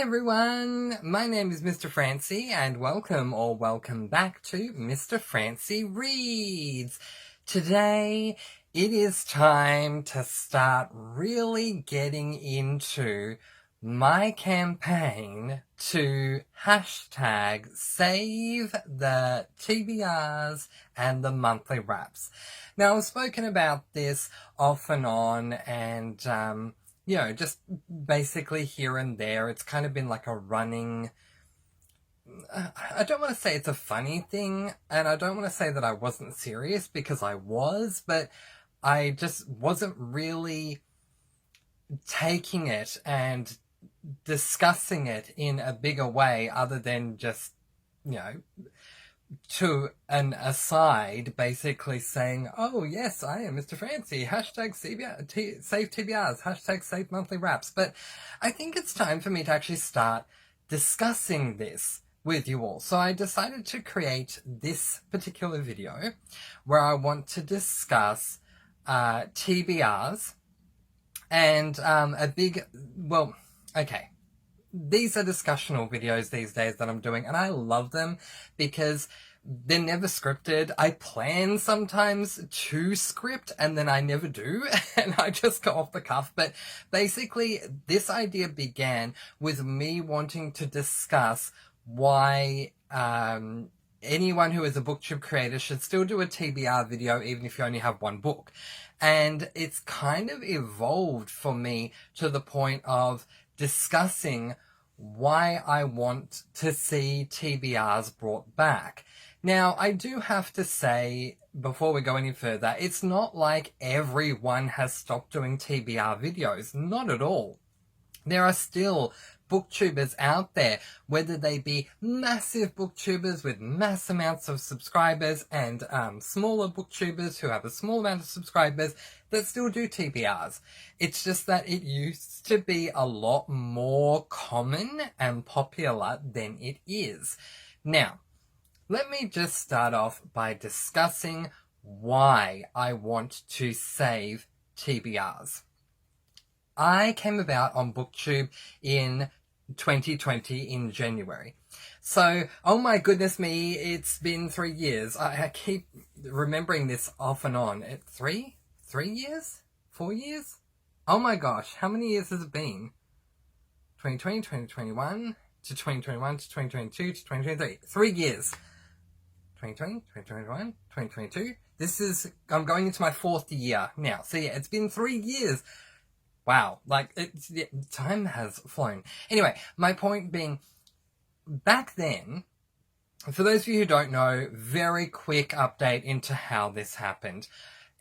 everyone, my name is Mr. Francy and welcome back to Mr. Francy Reads. Today it is time to start really getting into my campaign to hashtag save the TBRs and the monthly wraps. Now, I've spoken about this off and on and just basically here and there. It's kind of been like a running, I don't want to say it's a funny thing, and I don't want to say that I wasn't serious, because I was, but I just wasn't really taking it and discussing it in a bigger way other than just, to an aside, basically saying, oh yes, I am Mr. Francy, hashtag save TBRs, hashtag save monthly wraps. But I think it's time for me to actually start discussing this with you all. So I decided to create this particular video where I want to discuss TBRs and these are discussional videos these days that I'm doing, and I love them because they're never scripted. I plan sometimes to script and then I never do, and I just go off the cuff. But basically, this idea began with me wanting to discuss why anyone who is a booktube creator should still do a TBR video even if you only have one book. And it's kind of evolved for me to the point of discussing why I want to see TBRs brought back. Now, I do have to say, before we go any further, it's not like everyone has stopped doing TBR videos. Not at all. There are still booktubers out there, whether they be massive booktubers with mass amounts of subscribers and smaller booktubers who have a small amount of subscribers that still do TBRs. It's just that it used to be a lot more common and popular than it is. Now, let me just start off by discussing why I want to save TBRs. I came about on BookTube in 2020 in January. So, oh my goodness me, it's been 3 years. I keep remembering this off and on. 3 years? 4 years? Oh my gosh, how many years has it been? 2020, 2021, to 2021, to 2022, to 2023. 3 years. 2020, 2021, 2022. I'm going into my 4th year now. So yeah, it's been 3 years. Wow, time has flown. Anyway, my point being, back then, for those of you who don't know, very quick update into how this happened.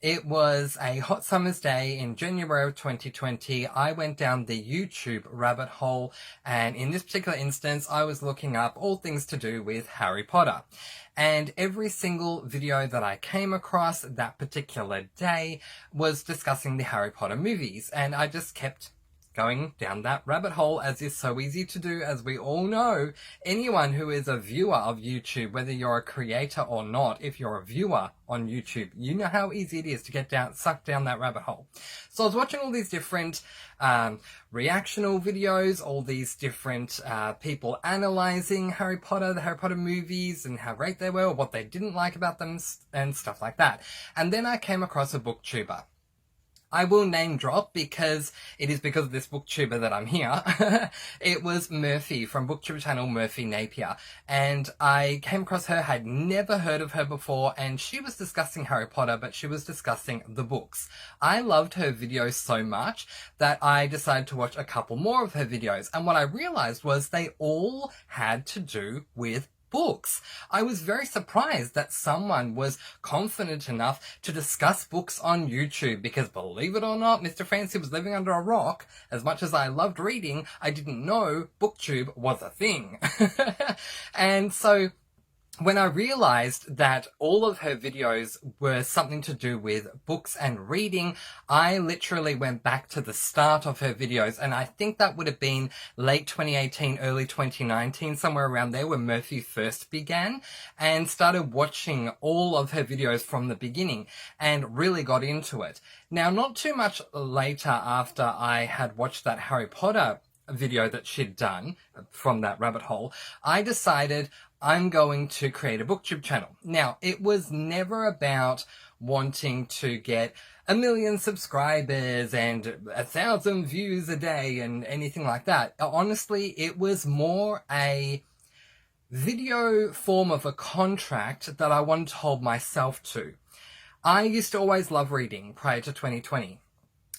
It was a hot summer's day in January of 2020. I went down the YouTube rabbit hole, and in this particular instance, I was looking up all things to do with Harry Potter. And every single video that I came across that particular day was discussing the Harry Potter movies, and I just kept going down that rabbit hole, as is so easy to do, as we all know. Anyone who is a viewer of YouTube, whether you're a creator or not, if you're a viewer on YouTube, you know how easy it is to get sucked down that rabbit hole. So I was watching all these different reactional videos, all these different people analysing Harry Potter, the Harry Potter movies, and how great they were, or what they didn't like about them, and stuff like that. And then I came across a booktuber. I will name drop because it is because of this booktuber that I'm here. It was Murphy from booktuber channel Murphy Napier. And I came across her, had never heard of her before, and she was discussing Harry Potter, but she was discussing the books. I loved her videos so much that I decided to watch a couple more of her videos. And what I realized was they all had to do with books. I was very surprised that someone was confident enough to discuss books on YouTube, because believe it or not, Mr. Francy was living under a rock. As much as I loved reading, I didn't know BookTube was a thing. And so when I realized that all of her videos were something to do with books and reading, I literally went back to the start of her videos, and I think that would have been late 2018, early 2019, somewhere around there, when Murphy first began, and started watching all of her videos from the beginning and really got into it. Now, not too much later after I had watched that Harry Potter video that she'd done from that rabbit hole, I decided I'm going to create a booktube channel. Now, it was never about wanting to get 1 million subscribers and 1,000 views a day and anything like that. Honestly, it was more a video form of a contract that I wanted to hold myself to. I used to always love reading prior to 2020.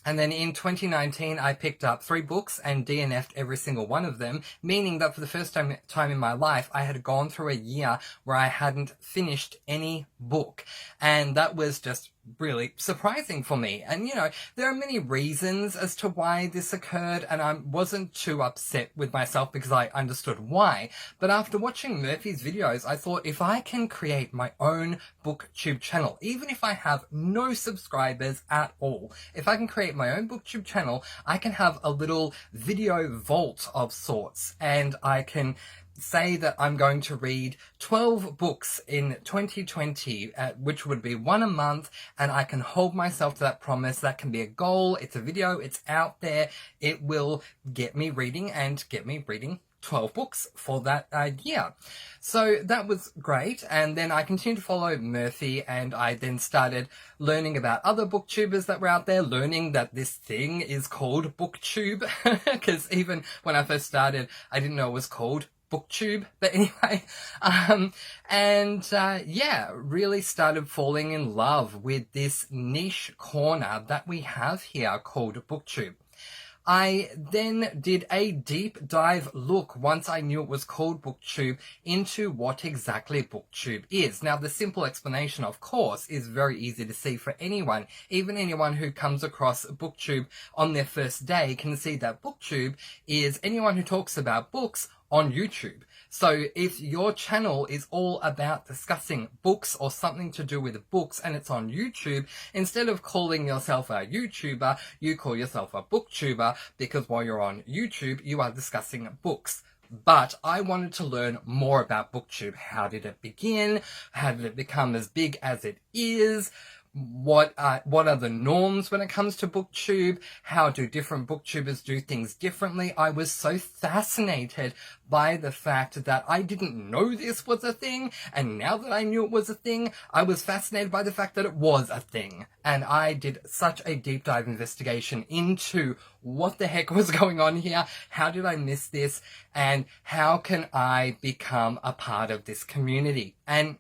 And then in 2019, I picked up 3 books and DNF'd every single one of them, meaning that for the first time in my life, I had gone through a year where I hadn't finished any book. And that was just really surprising for me. And, you know, there are many reasons as to why this occurred, and I wasn't too upset with myself because I understood why. But after watching Murphy's videos, I thought, if I can create my own booktube channel, even if I have no subscribers at all, if I can create my own booktube channel, I can have a little video vault of sorts, and I can say that I'm going to read 12 books in 2020, which would be 1 a month, and I can hold myself to that promise. That can be a goal. It's a video. It's out there. It will get me reading and get me reading 12 books for that year. So that was great. And then I continued to follow Murphy, and I then started learning about other booktubers that were out there, learning that this thing is called booktube, because even when I first started, I didn't know it was called booktube. But anyway, yeah, really started falling in love with this niche corner that we have here called booktube. I then did a deep dive look, once I knew it was called booktube, into what exactly booktube is. Now, the simple explanation, of course, is very easy to see for anyone. Even anyone who comes across booktube on their first day can see that booktube is anyone who talks about books on YouTube. So if your channel is all about discussing books or something to do with books and it's on YouTube, instead of calling yourself a YouTuber, you call yourself a booktuber, because while you're on YouTube, you are discussing books. But I wanted to learn more about booktube. How did it begin? How did it become as big as it is? What are the norms when it comes to booktube? How do different booktubers do things differently? I was so fascinated by the fact that I didn't know this was a thing, and now that I knew it was a thing, I was fascinated by the fact that it was a thing. And I did such a deep dive investigation into what the heck was going on here, how did I miss this, and how can I become a part of this community. And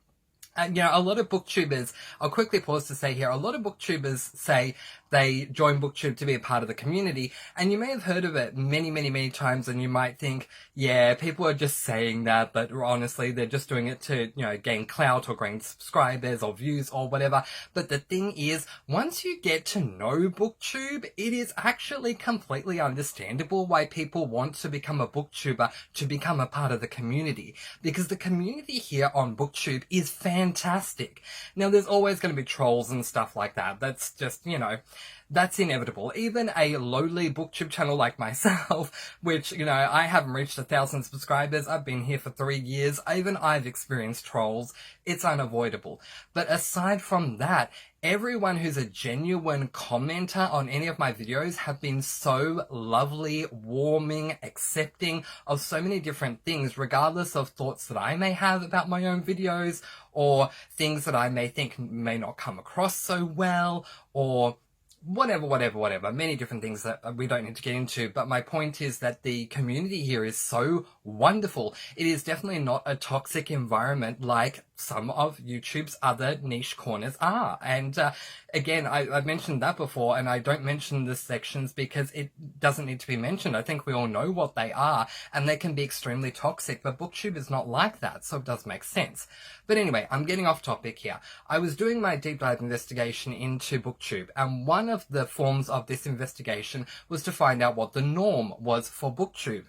you know, a lot of booktubers, I'll quickly pause to say here, a lot of booktubers say they join booktube to be a part of the community, and you may have heard of it many times, and you might think, yeah, people are just saying that, but honestly, they're just doing it to, you know, gain clout or gain subscribers or views or whatever. But the thing is, once you get to know booktube, it is actually completely understandable why people want to become a booktuber, to become a part of the community, because the community here on booktube is fantastic. Now, there's always going to be trolls and stuff like that. That's just, you know, that's inevitable. Even a lowly booktube channel like myself, which, you know, I haven't reached 1,000 subscribers. I've been here for 3 years. Even I've experienced trolls. It's unavoidable. But aside from that, everyone who's a genuine commenter on any of my videos have been so lovely, warming, accepting of so many different things, regardless of thoughts that I may have about my own videos, or things that I may think may not come across so well, or whatever, many different things that we don't need to get into. But my point is that the community here is so wonderful. It is definitely not a toxic environment like some of YouTube's other niche corners are. And again, I've mentioned that before, and I don't mention the sections because it doesn't need to be mentioned. I think we all know what they are, and they can be extremely toxic, but booktube is not like that, so it does make sense. But anyway, I'm getting off topic here. I was doing my deep dive investigation into booktube, and one of the forms of this investigation was to find out what the norm was for booktube.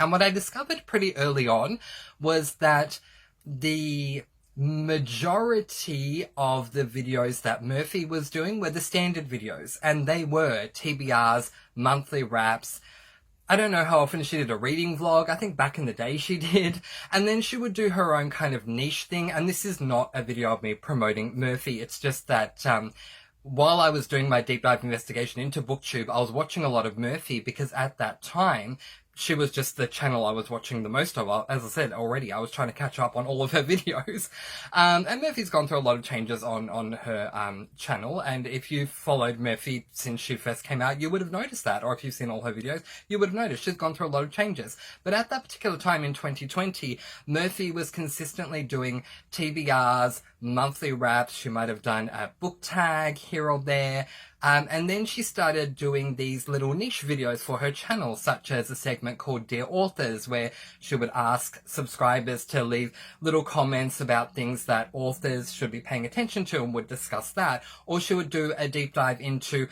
And what I discovered pretty early on was that the majority of the videos that Murphy was doing were the standard videos, and they were TBRs, monthly wraps. I don't know how often she did a reading vlog. I think back in the day she did. And then she would do her own kind of niche thing. And this is not a video of me promoting Murphy. It's just that while I was doing my deep dive investigation into booktube, I was watching a lot of Murphy, because at that time, she was just the channel I was watching the most of. As I said already, I was trying to catch up on all of her videos. And Murphy's gone through a lot of changes on her channel, and if you've followed Murphy since she first came out, you would have noticed that, or if you've seen all her videos, you would have noticed she's gone through a lot of changes. But at that particular time in 2020, Murphy was consistently doing TBRs, monthly wraps. She might have done a book tag here or there. And then she started doing these little niche videos for her channel, such as a segment called Dear Authors, where she would ask subscribers to leave little comments about things that authors should be paying attention to, and would discuss that. Or she would do a deep dive into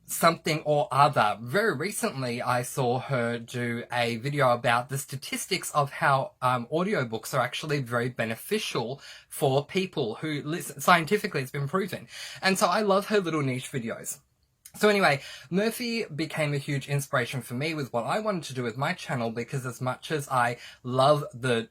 something or other. Very recently, I saw her do a video about the statistics of how audiobooks are actually very beneficial for people who listen. Scientifically, it's been proven. And so I love her little niche videos. So anyway, Murphy became a huge inspiration for me with what I wanted to do with my channel, because as much as I love the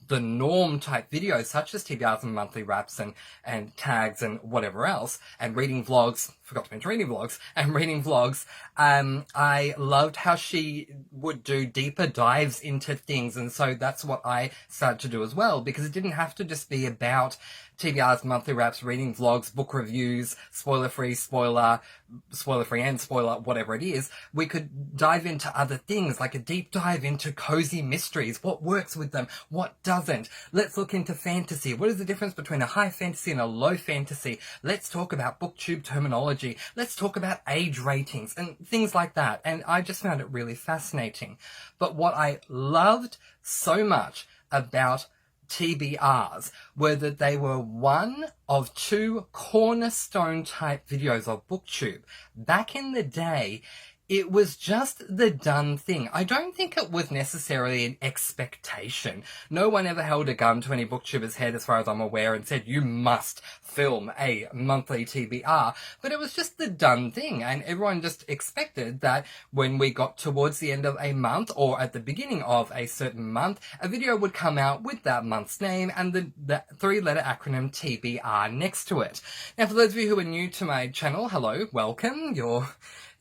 norm type videos such as TBRs and monthly wraps and tags and whatever else, and reading vlogs, forgot to mention reading vlogs, and reading vlogs, I loved how she would do deeper dives into things, and so that's what I started to do as well, because it didn't have to just be about TBRs, monthly wraps, reading vlogs, book reviews, spoiler-free, spoiler-free and spoiler, whatever it is. We could dive into other things, like a deep dive into cozy mysteries. What works with them? What doesn't? Let's look into fantasy. What is the difference between a high fantasy and a low fantasy? Let's talk about booktube terminology. Let's talk about age ratings and things like that. And I just found it really fascinating. But what I loved so much about TBRs were that they were one of two cornerstone type videos of BookTube. Back in the day, it was just the done thing. I don't think it was necessarily an expectation. No one ever held a gun to any booktuber's head, as far as I'm aware, and said, you must film a monthly TBR. But it was just the done thing, and everyone just expected that when we got towards the end of a month, or at the beginning of a certain month, a video would come out with that month's name and the three-letter acronym TBR next to it. Now, for those of you who are new to my channel, hello, welcome. You're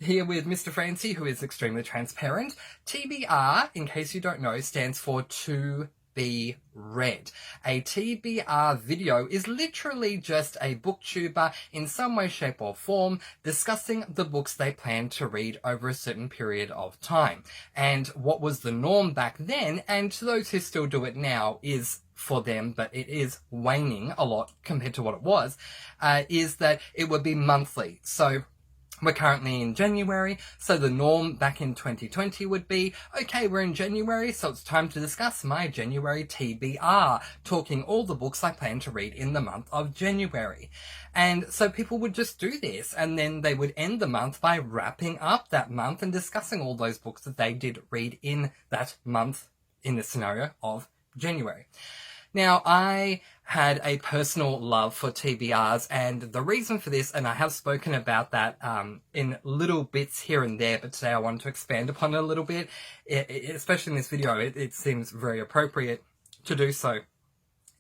here with Mr. Francy, who is extremely transparent. TBR, in case you don't know, stands for to be read. A TBR video is literally just a booktuber in some way, shape or form discussing the books they plan to read over a certain period of time. And what was the norm back then, and to those who still do it now, is for them, but it is waning a lot compared to what it was, is that it would be monthly. So we're currently in January, so the norm back in 2020 would be, okay, we're in January, so it's time to discuss my January TBR, talking all the books I plan to read in the month of January. And so people would just do this, and then they would end the month by wrapping up that month and discussing all those books that they did read in that month, in the scenario of January. Now, I had a personal love for TBRs, and the reason for this, and I have spoken about that in little bits here and there, but today I wanted to expand upon it a little bit, especially in this video, it seems very appropriate to do so,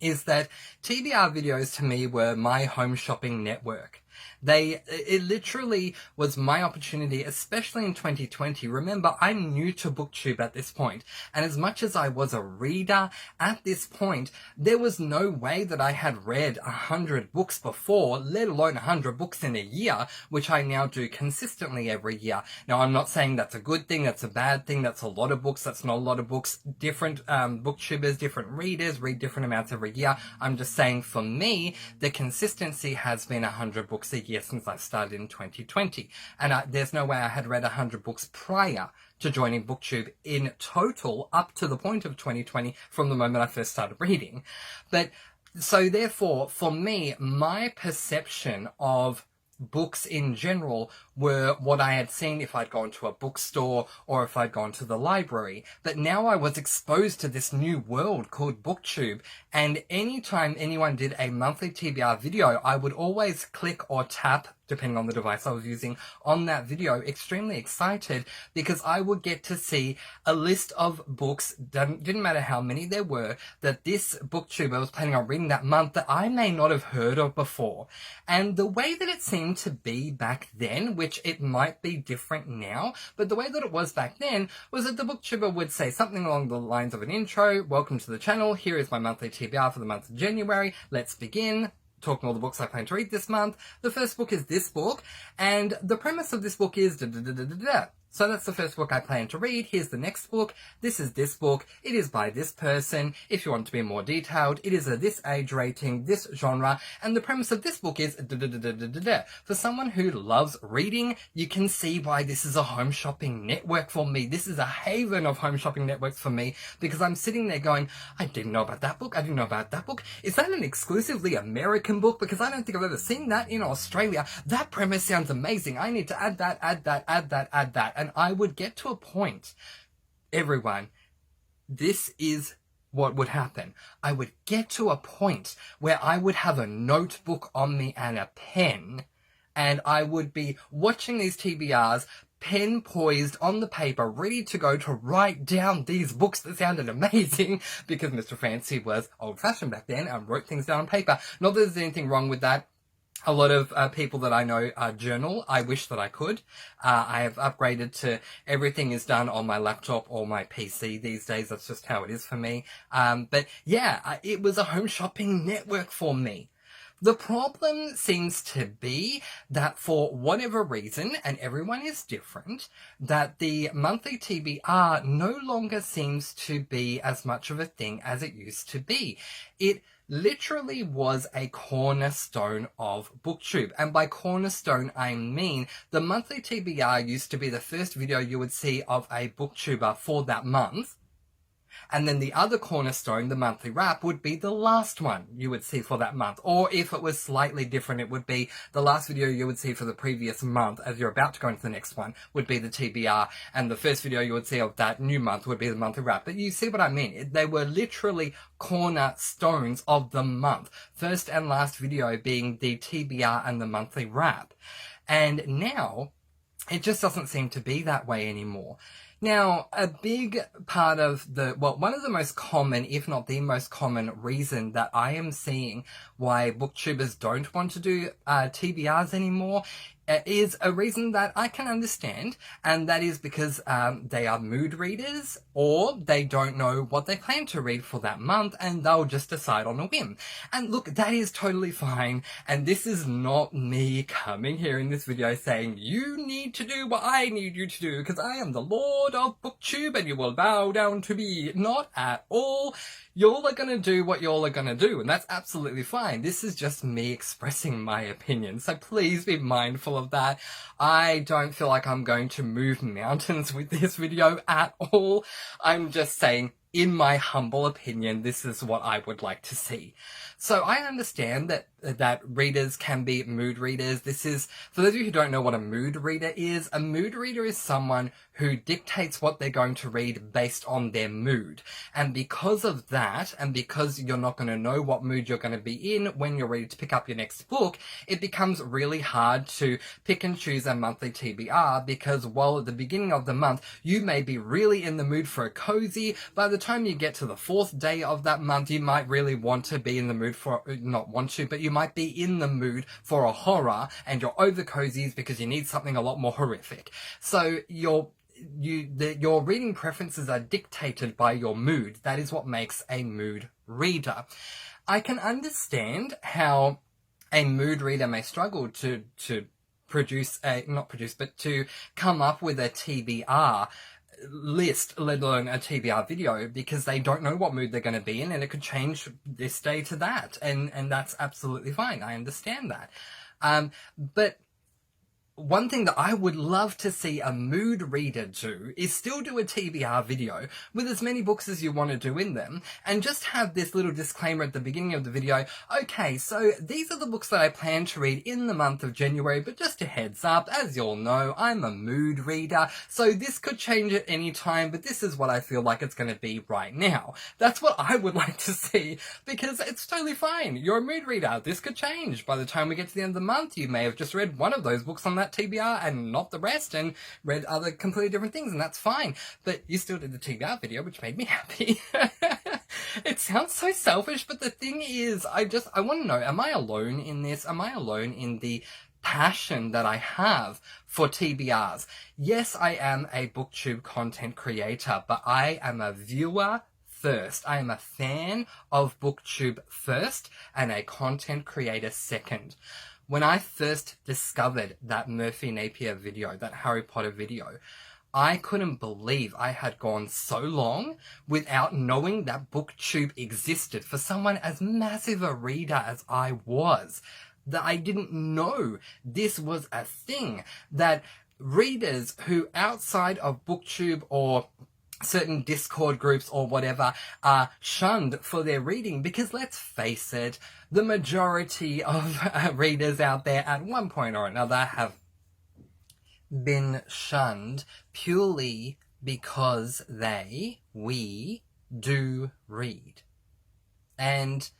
is that TBR videos to me were my home shopping network. It literally was my opportunity, especially in 2020. Remember, I'm new to BookTube at this point, and as much as I was a reader at this point, there was no way that I had read 100 books before, let alone 100 books in a year, which I now do consistently every year. Now, I'm not saying that's a good thing, that's a bad thing, that's a lot of books, that's not a lot of books. Different booktubers, different readers read different amounts every year. I'm just saying, for me, the consistency has been 100 books a year since I started in 2020. And there's no way I had read 100 books prior to joining BookTube in total up to the point of 2020 from the moment I first started reading. But so therefore, for me, my perception of books in general were what I had seen if I'd gone to a bookstore or if I'd gone to the library. But now I was exposed to this new world called BookTube, and anytime anyone did a monthly TBR video, I would always click or tap, depending on the device I was using, on that video, extremely excited, because I would get to see a list of books, didn't matter how many there were, that this booktuber was planning on reading that month that I may not have heard of before. And the way that it seemed to be back then, which which it might be different now, but the way that it was back then was that the booktuber would say something along the lines of an intro, welcome to the channel, here is my monthly TBR for the month of January, let's begin. Talking all the books I plan to read this month. The first book is this book, and the premise of this book is da-da-da-da-da-da. So that's the first book I plan to read. Here's the next book. This is this book. It is by this person. If you want to be more detailed, it is a this age rating, this genre, and the premise of this book is da-da-da-da-da-da. For someone who loves reading, you can see why this is a home shopping network for me. This is a haven of home shopping networks for me, because I'm sitting there going, I didn't know about that book. I didn't know about that book. Is that an exclusively American book? Because I don't think I've ever seen that in Australia. That premise sounds amazing. I need to add that, add that, add that, add that. And I would get to a point, everyone, this is what would happen. I would get to a point where I would have a notebook on me and a pen, and I would be watching these TBRs, pen poised on the paper, ready to go to write down these books that sounded amazing, because Mr. Francy was old-fashioned back then and wrote things down on paper. Not that there's anything wrong with that. A lot of people that I know journal. I wish that I could. I have upgraded to everything is done on my laptop or my PC these days. That's just how it is for me. But yeah, it was a home shopping network for me. The problem seems to be that for whatever reason, and everyone is different, that the monthly TBR no longer seems to be as much of a thing as it used to be. It literally was a cornerstone of BookTube. And by cornerstone, I mean the monthly TBR used to be the first video you would see of a BookTuber for that month. And then the other cornerstone, the monthly wrap, would be the last one you would see for that month. Or if it was slightly different, it would be the last video you would see for the previous month as you're about to go into the next one would be the TBR. And the first video you would see of that new month would be the monthly wrap. But you see what I mean? They were literally cornerstones of the month. First and last video being the TBR and the monthly wrap. And now, it just doesn't seem to be that way anymore. Now, a big part of one of the most common, if not the most common reason that I am seeing why booktubers don't want to do TBRs anymore is a reason that I can understand, and that is because they are mood readers, or they don't know what they plan to read for that month, and they'll just decide on a whim. And look, that is totally fine, and this is not me coming here in this video saying, you need to do what I need you to do, because I am the Lord of BookTube, and you will bow down to me. Not at all. Y'all are gonna do what y'all are gonna do, and that's absolutely fine. This is just me expressing my opinion, so please be mindful of that. I don't feel like I'm going to move mountains with this video at all. I'm just saying, in my humble opinion, this is what I would like to see. So I understand that readers can be mood readers. This is, for those of you who don't know what a mood reader is someone who dictates what they're going to read based on their mood. And because of that, and because you're not going to know what mood you're going to be in when you're ready to pick up your next book, it becomes really hard to pick and choose a monthly TBR, because while at the beginning of the month, you may be really in the mood for a cozy, by the time you get to the 4th day of that month, you might really want to be in the mood for, not want to, but you might be in the mood for a horror, and you're over cozies because you need something a lot more horrific. So your reading preferences are dictated by your mood. That is what makes a mood reader. I can understand how a mood reader may struggle to come up with a TBR list, let alone a TBR video, because they don't know what mood they're going to be in, and it could change this day to that, and that's absolutely fine. I understand that. But one thing that I would love to see a mood reader do is still do a TBR video with as many books as you want to do in them, and just have this little disclaimer at the beginning of the video. Okay, so these are the books that I plan to read in the month of January, but just a heads up, as you all know, I'm a mood reader, so this could change at any time, but this is what I feel like it's going to be right now. That's what I would like to see, because it's totally fine. You're a mood reader. This could change. By the time we get to the end of the month, you may have just read one of those books on that TBR and not the rest, and read other completely different things, and that's fine. But you still did the TBR video, which made me happy. It sounds so selfish, but the thing is, I want to know, am I alone in this? Am I alone in the passion that I have for TBRs. Yes, I am a BookTube content creator, but I am a viewer first. I am a fan of BookTube first and a content creator second. When I first discovered that Murphy Napier video, that Harry Potter video, I couldn't believe I had gone so long without knowing that BookTube existed for someone as massive a reader as I was. That I didn't know this was a thing, that readers who outside of BookTube or certain Discord groups or whatever are shunned for their reading, because let's face it, the majority of readers out there at one point or another have been shunned purely because we do read. And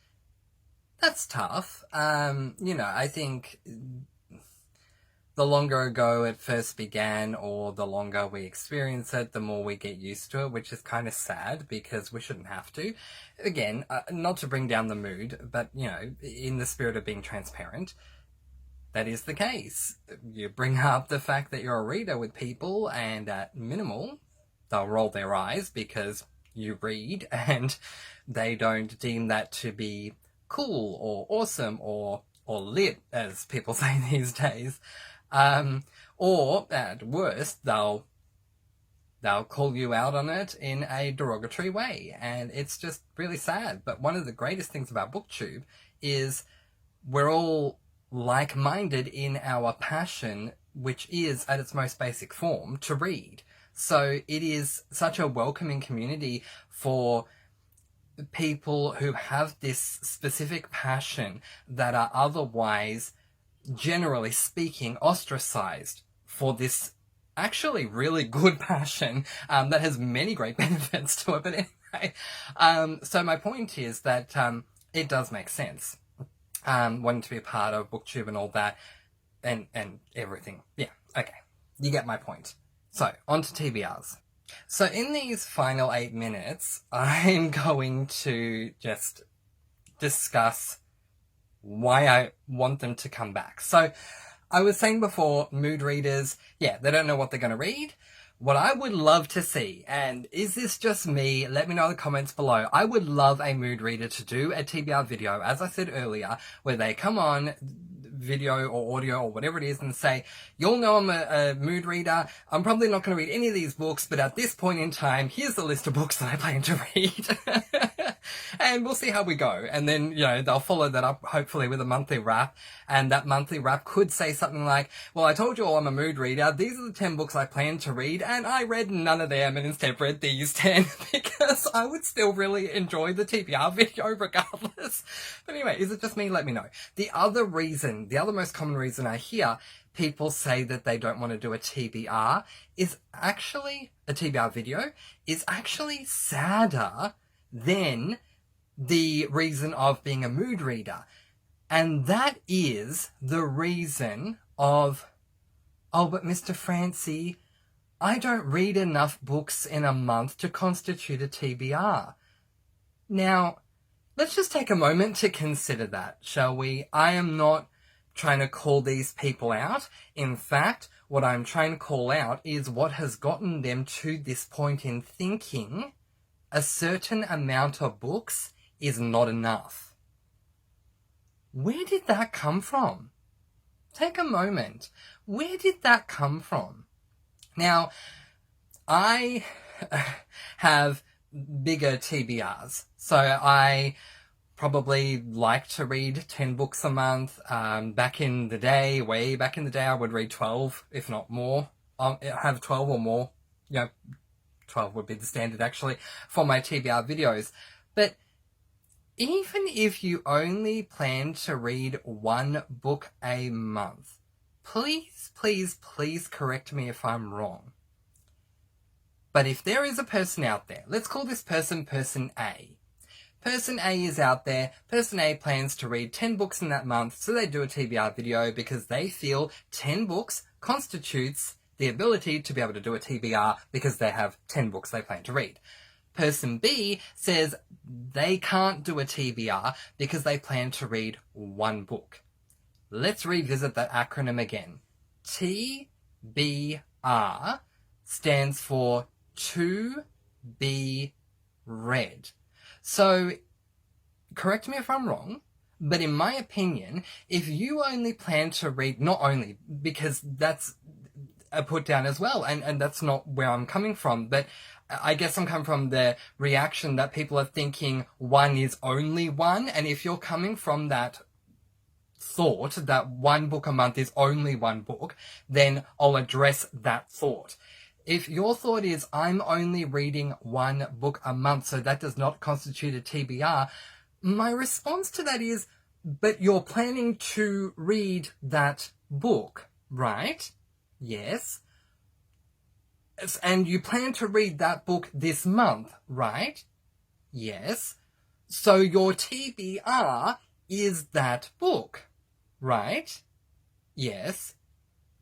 that's tough. I think the longer ago it first began, or the longer we experience it, the more we get used to it, which is kind of sad because we shouldn't have to. Again, not to bring down the mood, but, in the spirit of being transparent, that is the case. You bring up the fact that you're a reader with people, and at minimal, they'll roll their eyes because you read and they don't deem that to be cool or awesome or lit, as people say these days. Or at worst, they'll call you out on it in a derogatory way, and it's just really sad. But one of the greatest things about BookTube is we're all like-minded in our passion, which is, at its most basic form, to read. So it is such a welcoming community for people who have this specific passion that are otherwise, generally speaking, ostracized for this actually really good passion that has many great benefits to it. But anyway, so my point is that it does make sense. Wanting to be a part of BookTube and all that, and everything. Yeah, okay. You get my point. So, on to TBRs. So, in these final 8 minutes, I'm going to just discuss why I want them to come back. So, I was saying before, mood readers, they don't know what they're going to read. What I would love to see, and is this just me? Let me know in the comments below. I would love a mood reader to do a TBR video, as I said earlier, where they come on video or audio or whatever it is and say, you'll know I'm a mood reader. I'm probably not going to read any of these books, but at this point in time, here's the list of books that I plan to read. And we'll see how we go. And then, they'll follow that up, hopefully, with a monthly wrap. And that monthly wrap could say something like, well, I told you all I'm a mood reader. These are the 10 books I plan to read, and I read none of them and instead read these 10 because I would still really enjoy the TBR video regardless. But anyway, is it just me? Let me know. The other most common reason I hear people say that they don't want to do a TBR is actually, a TBR video, is actually sadder than the reason of being a mood reader. And that is the reason of, oh, but Mr. Francy, I don't read enough books in a month to constitute a TBR. Now, let's just take a moment to consider that, shall we? I am not trying to call these people out. In fact, what I'm trying to call out is what has gotten them to this point in thinking a certain amount of books is not enough. Where did that come from? Take a moment. Where did that come from? Now, I have bigger TBRs, so I probably like to read 10 books a month. Back in the day, way back in the day, I would read 12, if not more. Have 12 or more. 12 would be the standard, actually, for my TBR videos. But even if you only plan to read 1 book a month, please, please, please correct me if I'm wrong. But if there is a person out there, let's call this person Person A. Person A is out there. Person A plans to read 10 books in that month, so they do a TBR video because they feel 10 books constitutes the ability to be able to do a TBR because they have 10 books they plan to read. Person B says they can't do a TBR because they plan to read 1 book. let's revisit that acronym again. TBR stands for to be read. So, correct me if I'm wrong, but in my opinion, if you only plan to read, not only, because that's a put down as well, and that's not where I'm coming from, but I guess I'm coming from the reaction that people are thinking one is only one, and if you're coming from that thought that one book a month is only one book, then I'll address that thought. If your thought is I'm only reading one book a month, so that does not constitute a TBR, my response to that is, but you're planning to read that book, right? Yes. And you plan to read that book this month, right? Yes. So your TBR is that book, right? Yes.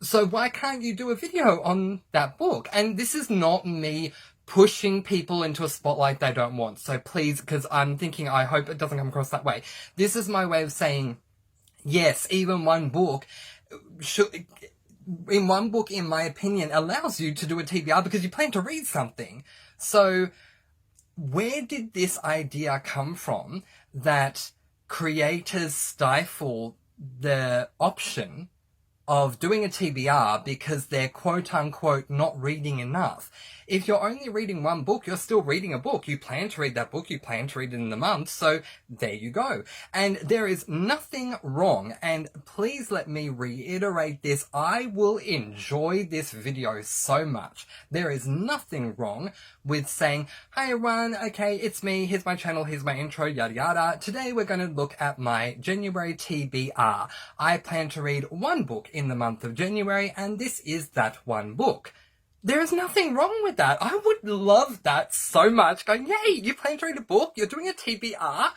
So why can't you do a video on that book? And this is not me pushing people into a spotlight they don't want. So please, because I'm thinking, I hope it doesn't come across that way. This is my way of saying, yes, even one book should, in one book, in my opinion, allows you to do a TBR because you plan to read something. So where did this idea come from that creators stifle the option of doing a TBR because they're quote unquote not reading enough? If you're only reading one book, you're still reading a book. You plan to read that book, you plan to read it in the month, so there you go. And there is nothing wrong, and please let me reiterate this, I will enjoy this video so much. There is nothing wrong with saying, hi everyone, okay, it's me, here's my channel, here's my intro, yada yada. Today we're going to look at my January TBR. I plan to read one book in the month of January, and this is that one book. There is nothing wrong with that. I would love that so much. Going, yay, you plan to read a book, you're doing a TBR.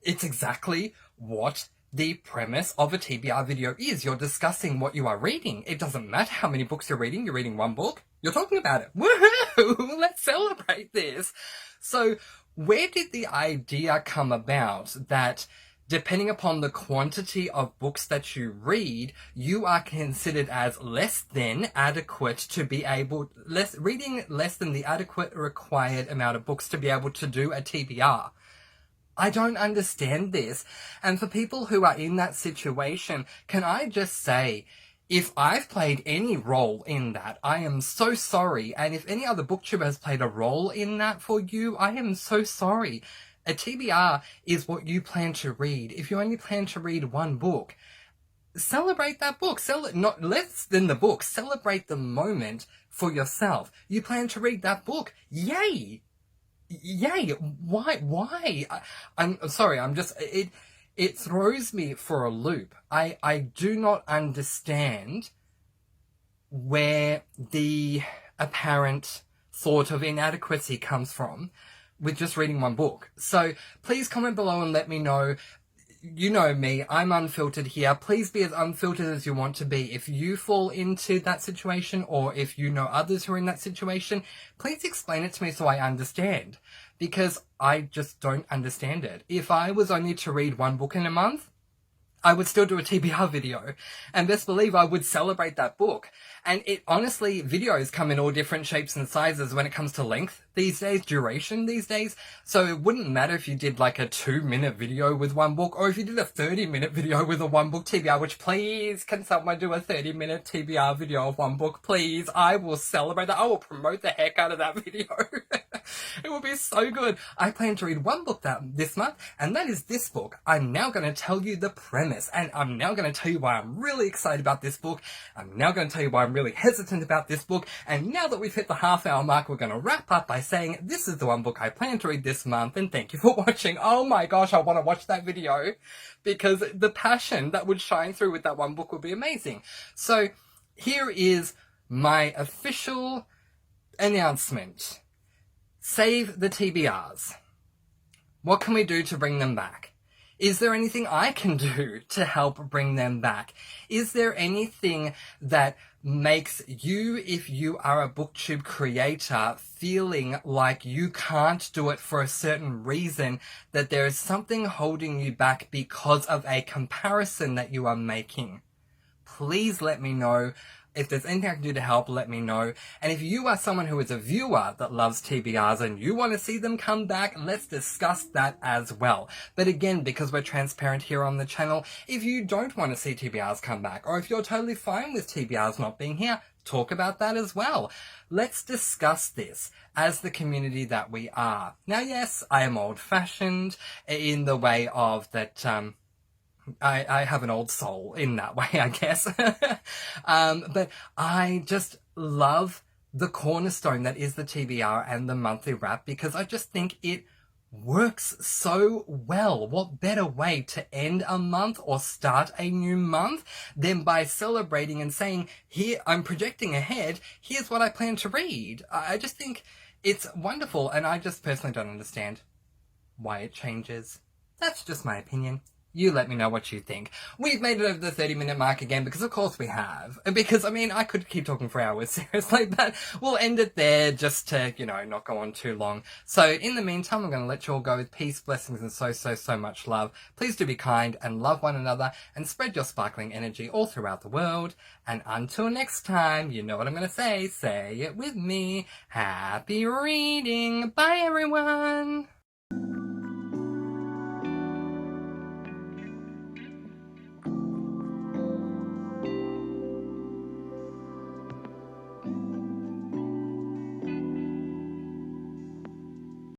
It's exactly what the premise of a TBR video is. You're discussing what you are reading. It doesn't matter how many books you're reading one book, you're talking about it. Woohoo! Let's celebrate this. So, where did the idea come about that depending upon the quantity of books that you read, you are considered as less than adequate to be able, reading less than the adequate required amount of books to be able to do a TBR? I don't understand this. And for people who are in that situation, can I just say, if I've played any role in that, I am so sorry. And if any other booktuber has played a role in that for you, I am so sorry. A TBR is what you plan to read. If you only plan to read one book, celebrate that book. Not less than the book. Celebrate the moment for yourself. You plan to read that book. Yay! Yay! Why? I'm sorry, it throws me for a loop. I do not understand where the apparent thought of inadequacy comes from with just reading one book. So please comment below and let me know. You know me, I'm unfiltered here. Please be as unfiltered as you want to be. If you fall into that situation, or if you know others who are in that situation, please explain it to me so I understand. Because I just don't understand it. If I was only to read one book in a month, I would still do a TBR video. And best believe I would celebrate that book. And it honestly, videos come in all different shapes and sizes when it comes to length these days, duration these days. So it wouldn't matter if you did like a 2-minute video with one book, or if you did a 30-minute video with a one book TBR, which please, can someone do a 30-minute TBR video of one book, please? I will celebrate that. I will promote the heck out of that video. It will be so good. I plan to read one book this month, and that is this book. I'm now going to tell you the premise, and I'm now going to tell you why I'm really excited about this book. I'm now going to tell you why I'm really hesitant about this book, and now that we've hit the half-hour mark, we're going to wrap up by saying this is the one book I plan to read this month, and thank you for watching. Oh my gosh, I want to watch that video, because the passion that would shine through with that one book would be amazing. So here is my official announcement. Save the TBRs. What can we do to bring them back? Is there anything I can do to help bring them back? Is there anything that makes you, if you are a booktube creator, feeling like you can't do it for a certain reason, that there is something holding you back because of a comparison that you are making? Please let me know. If there's anything I can do to help, let me know. And if you are someone who is a viewer that loves TBRs and you want to see them come back, let's discuss that as well. But again, because we're transparent here on the channel, if you don't want to see TBRs come back, or if you're totally fine with TBRs not being here, talk about that as well. Let's discuss this as the community that we are. Now, yes, I am old-fashioned in the way of that, I have an old soul in that way, I guess. But I just love the cornerstone that is the TBR and the monthly wrap, because I just think it works so well. What better way to end a month or start a new month than by celebrating and saying, here, I'm projecting ahead, here's what I plan to read. I just think it's wonderful, and I just personally don't understand why it changes. That's just my opinion. You let me know what you think. We've made it over the 30-minute mark again, because of course we have. Because, I mean, I could keep talking for hours, seriously, but we'll end it there just to, you know, not go on too long. So, in the meantime, I'm going to let you all go with peace, blessings, and so much love. Please do be kind and love one another, and spread your sparkling energy all throughout the world. And until next time, you know what I'm going to say it with me. Happy reading! Bye, everyone!